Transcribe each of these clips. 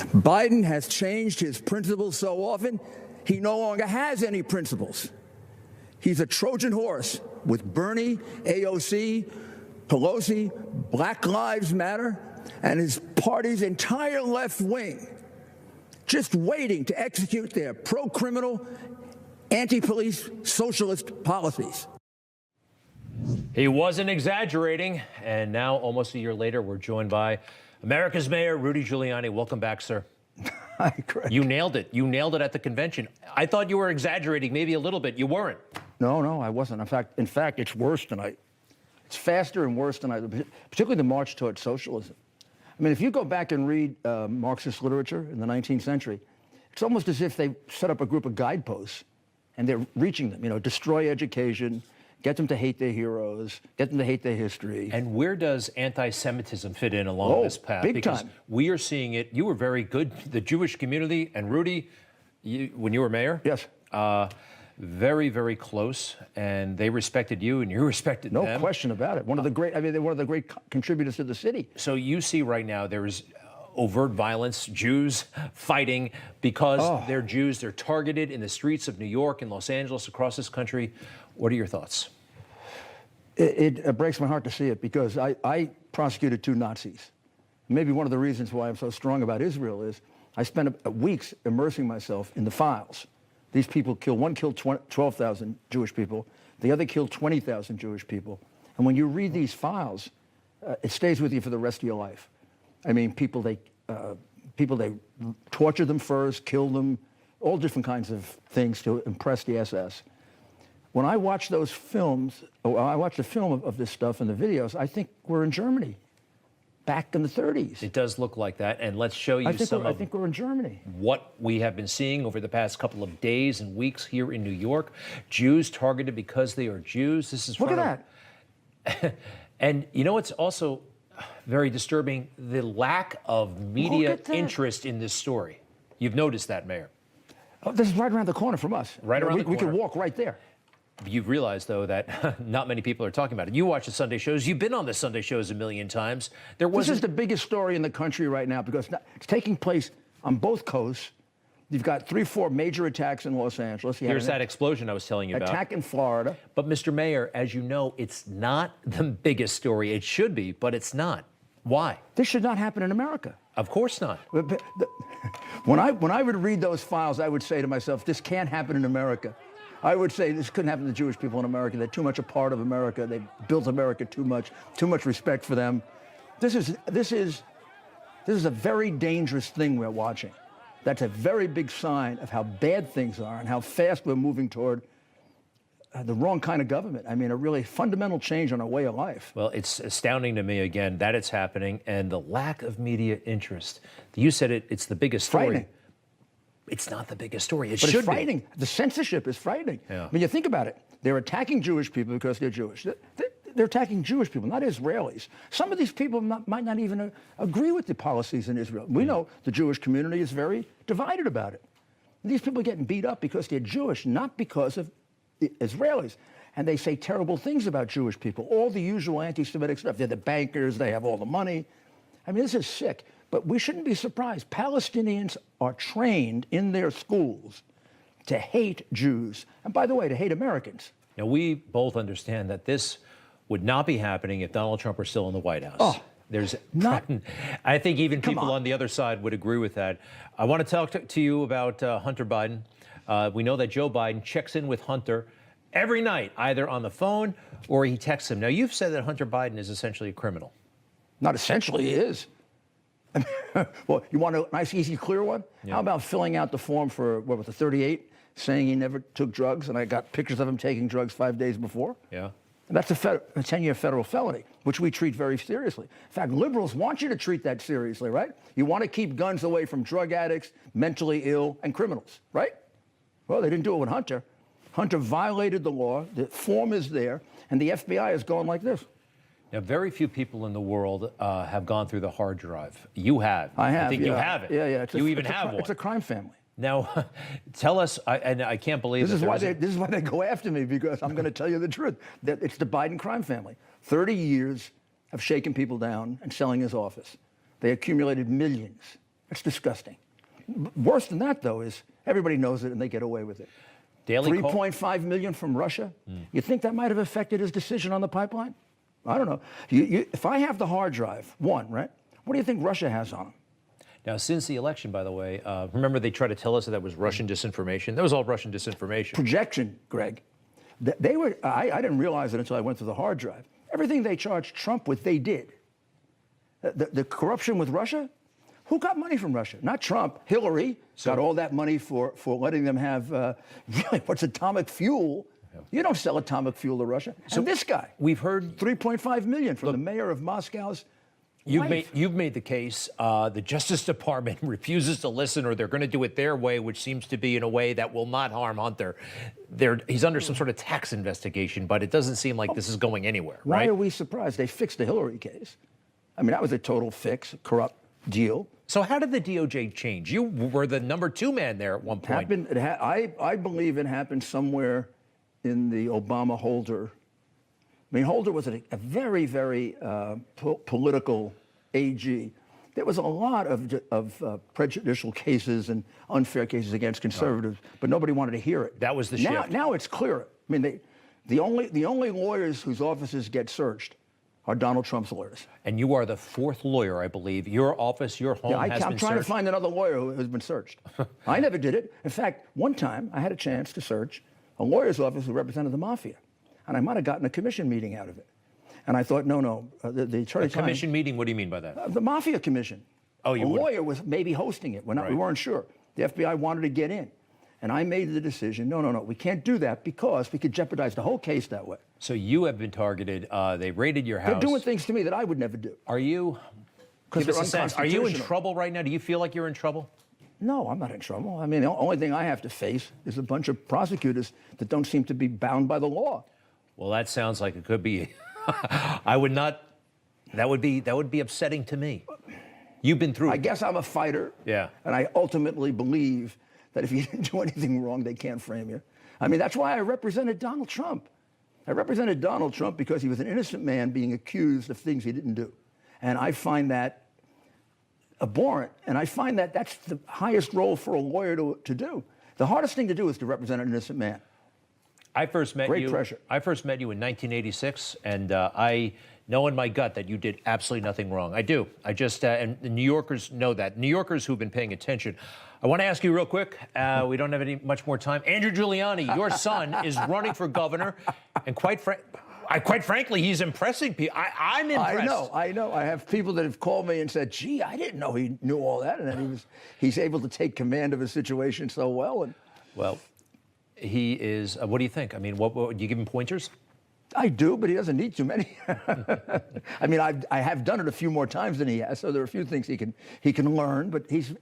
Biden has changed his principles so often, he no longer has any principles. He's a Trojan horse with Bernie, AOC, Pelosi, Black Lives Matter, and his party's entire left wing, just waiting to execute their pro-criminal, anti-police socialist policies. He wasn't exaggerating, and now, almost a year later, we're joined by America's Mayor Rudy Giuliani. Welcome back, sir. Hi, Craig. You nailed it. You nailed it at the convention. I thought you were exaggerating, maybe a little bit. You weren't. No, I wasn't. In fact, it's worse tonight. It's faster and worse tonight, particularly the march towards socialism. I mean, if you go back and read Marxist literature in the 19th century, it's almost as if they set up a group of guideposts and they're reaching them. You know, destroy education, get them to hate their heroes, get them to hate their history. And where does anti-Semitism fit in along this path? Big because time. We are seeing it. You were very good. The Jewish community, and Rudy, when you were mayor? Yes. Very, very close, and they respected you, and you respected them. No question about it. One of the great, I mean, they're one of the great contributors to the city. So you see right now there is overt violence, Jews fighting because they're Jews. They're targeted in the streets of New York and Los Angeles, across this country. What are your thoughts? It breaks my heart to see it because I prosecuted 2 Nazis. Maybe one of the reasons why I'm so strong about Israel is I spent weeks immersing myself in the files. These people one killed 12,000 Jewish people. The other killed 20,000 Jewish people. And when you read these files, it stays with you for the rest of your life. I mean, people they tortured them first, killed them, all different kinds of things to impress the SS. When I watch those films, I watch the film of this stuff and the videos, I think we're in Germany, back in the 30s. It does look like that, and let's show you I think we're in Germany. What we have been seeing over the past couple of days and weeks here in New York. Jews targeted because they are Jews. This is Look at that. And you know what's also very disturbing? The lack of media interest in this story. You've noticed that, Mayor. Oh, this is right around the corner from us. Right around the corner. We could walk right there. You've realized, though, that not many people are talking about it. You watch the Sunday shows. You've been on the Sunday shows a million times. This is the biggest story in the country right now because it's taking place on both coasts. You've got 3, 4 major attacks in Los Angeles. Here's that explosion I was telling you about. Attack in Florida. But, Mr. Mayor, as you know, it's not the biggest story. It should be, but it's not. Why? This should not happen in America. Of course not. When I would read those files, I would say to myself, this can't happen in America. I would say this couldn't happen to Jewish people in America. They're too much a part of America. They've built America too much respect for them. This is a very dangerous thing we're watching. That's a very big sign of how bad things are and how fast we're moving toward the wrong kind of government. I mean, a really fundamental change on our way of life. Well, it's astounding to me, again, that it's happening, and the lack of media interest. You said it's the biggest story. Frightening. It's not the biggest story. But it's frightening. The censorship is frightening. Yeah. I mean, you think about it. They're attacking Jewish people because they're Jewish. They're attacking Jewish people, not Israelis. Some of these people might not even agree with the policies in Israel. We know the Jewish community is very divided about it. These people are getting beat up because they're Jewish, not because of the Israelis. And they say terrible things about Jewish people, all the usual anti-Semitic stuff. They're the bankers, they have all the money. I mean, this is sick. But we shouldn't be surprised. Palestinians are trained in their schools to hate Jews. And by the way, to hate Americans. Now, we both understand that this would not be happening if Donald Trump were still in the White House. Oh, there's not. I think even people on the other side would agree with that. I want to talk to you about Hunter Biden. We know that Joe Biden checks in with Hunter every night, either on the phone or he texts him. Now, you've said that Hunter Biden is essentially a criminal. Not essentially, he is. Well, you want a nice, easy, clear one? Yeah. How about filling out the form for, what was it, 38, saying he never took drugs, and I got pictures of him taking drugs 5 days before? Yeah. And that's a 10-year federal felony, which we treat very seriously. In fact, liberals want you to treat that seriously, right? You want to keep guns away from drug addicts, mentally ill, and criminals, right? Well, they didn't do it with Hunter. Hunter violated the law, the form is there, and the FBI is going like this. Now, very few people in the world have gone through the hard drive. You have. I have. I think you have it. Yeah. You even have one. It's a crime family. Now, tell us, and I can't believe this is why they go after me, because I'm going to tell you the truth. That it's the Biden crime family. 30 years of shaking people down and selling his office. They accumulated millions. It's disgusting. Worse than that, though, is everybody knows it and they get away with it. Daily 3.5 million from Russia. You think that might have affected his decision on the pipeline? I don't know. If I have the hard drive, right? What do you think Russia has on him? Now, since the election, by the way, remember they tried to tell us that was Russian disinformation? That was all Russian disinformation. Projection, Greg. They were. I didn't realize it until I went through the hard drive. Everything they charged Trump with, they did. The corruption with Russia? Who got money from Russia? Not Trump. Hillary got all that money for letting them have, really, what's atomic fuel? Yeah. You don't sell atomic fuel to Russia. So and this guy. We've heard 3.5 million from the mayor of Moscow's wife. You've made the case. The Justice Department refuses to listen, or they're going to do it their way, which seems to be in a way that will not harm Hunter. He's under some sort of tax investigation, but it doesn't seem like this is going anywhere, right? Why are we surprised? They fixed the Hillary case. I mean, that was a total fix, corrupt deal. So how did the DOJ change? You were the number 2 man there at one point. I believe it happened somewhere in the Obama-Holder. I mean, Holder was a very, very political AG. There was a lot of prejudicial cases and unfair cases against conservatives, but nobody wanted to hear it. That was the shift. Now it's clear. I mean, the only lawyers whose offices get searched are Donald Trump's lawyers. And you are the 4th lawyer, I believe. Your office, your home has been searched. I'm trying to find another lawyer who has been searched. I never did it. In fact, one time I had a chance to search a lawyer's office who represented the mafia, and I might have gotten a commission meeting out of it. And I thought, no, the Attorney A commission meeting? What do you mean by that? The Mafia Commission. Oh, a lawyer was maybe hosting it. We weren't sure. The FBI wanted to get in. And I made the decision, no, we can't do that because we could jeopardize the whole case that way. So you have been targeted. They raided your house. They're doing things to me that I would never do. Are you? Because they're unconstitutional. Are you in trouble right now? Do you feel like you're in trouble? No, I'm not in trouble. I mean, the only thing I have to face is a bunch of prosecutors that don't seem to be bound by the law. Well, that sounds like it could be. I would not. That would be upsetting to me. You've been through. I guess I'm a fighter. Yeah. And I ultimately believe that if you didn't do anything wrong, they can't frame you. I mean, that's why I represented Donald Trump. I represented Donald Trump because he was an innocent man being accused of things he didn't do. And I find that abhorrent. And I find that that's the highest role for a lawyer to do. The hardest thing to do is to represent an innocent man. I first met Great you. pressure. I first met you in 1986, and I know in my gut that you did absolutely nothing wrong. I do. I just and the New Yorkers know that. New Yorkers who've been paying attention. I want to ask you real quick. We don't have much more time. Andrew Giuliani, your son, is running for governor, and quite frankly, he's impressing people. I'm impressed. I know. I have people that have called me and said, "Gee, I didn't know he knew all that," and then he's able to take command of a situation so well. And well, he is. What do you think? I mean, what do you give him pointers? I do, but he doesn't need too many. I mean, I have done it a few more times than he has, so there are a few things he can learn. But he's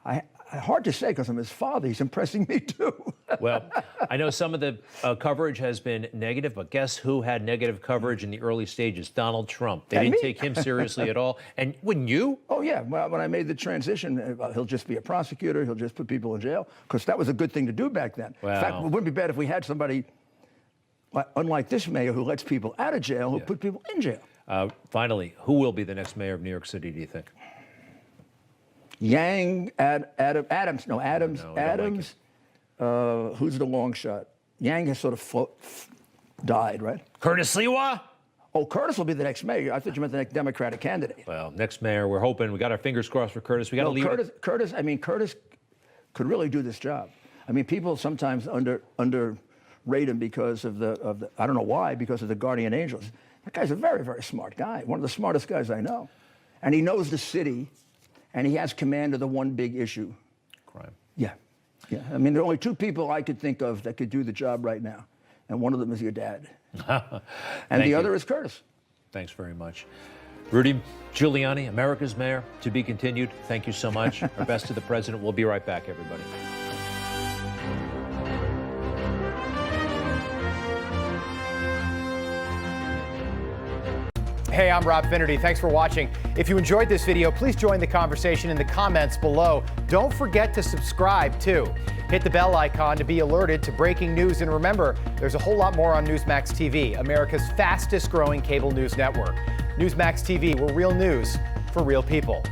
hard to say because I'm his father. He's impressing me too. Well, I know some of the coverage has been negative, but guess who had negative coverage in the early stages? Donald Trump. They didn't take him seriously at all. And wouldn't you? Oh, yeah. Well, when I made the transition, he'll just be a prosecutor. He'll just put people in jail because that was a good thing to do back then. Wow. In fact, it wouldn't be bad if we had somebody, unlike this mayor, who lets people out of jail, who put people in jail. Finally, who will be the next mayor of New York City, do you think? Adams. No, Adams. Who's the long shot? Yang has sort of died, right? Curtis Lewa? Oh, Curtis will be the next mayor. I thought you meant the next Democratic candidate. Well, next mayor, we're hoping. We got our fingers crossed for Curtis. We got to leave Curtis. I mean, Curtis could really do this job. I mean, people sometimes underrate him because of the I don't know why, because of the guardian angels. That guy's a very, very smart guy. One of the smartest guys I know, and he knows the city. And he has command of the one big issue. Crime. Yeah. I mean, there are only 2 people I could think of that could do the job right now. And one of them is your dad. And the other is Curtis. Thanks very much. Rudy Giuliani, America's mayor, to be continued. Thank you so much. Our best to the president. We'll be right back, everybody. Hey, I'm Rob Finnerty. Thanks for watching. If you enjoyed this video, please join the conversation in the comments below. Don't forget to subscribe, too. Hit the bell icon to be alerted to breaking news. And remember, there's a whole lot more on Newsmax TV, America's fastest growing cable news network. Newsmax TV, we're real news for real people.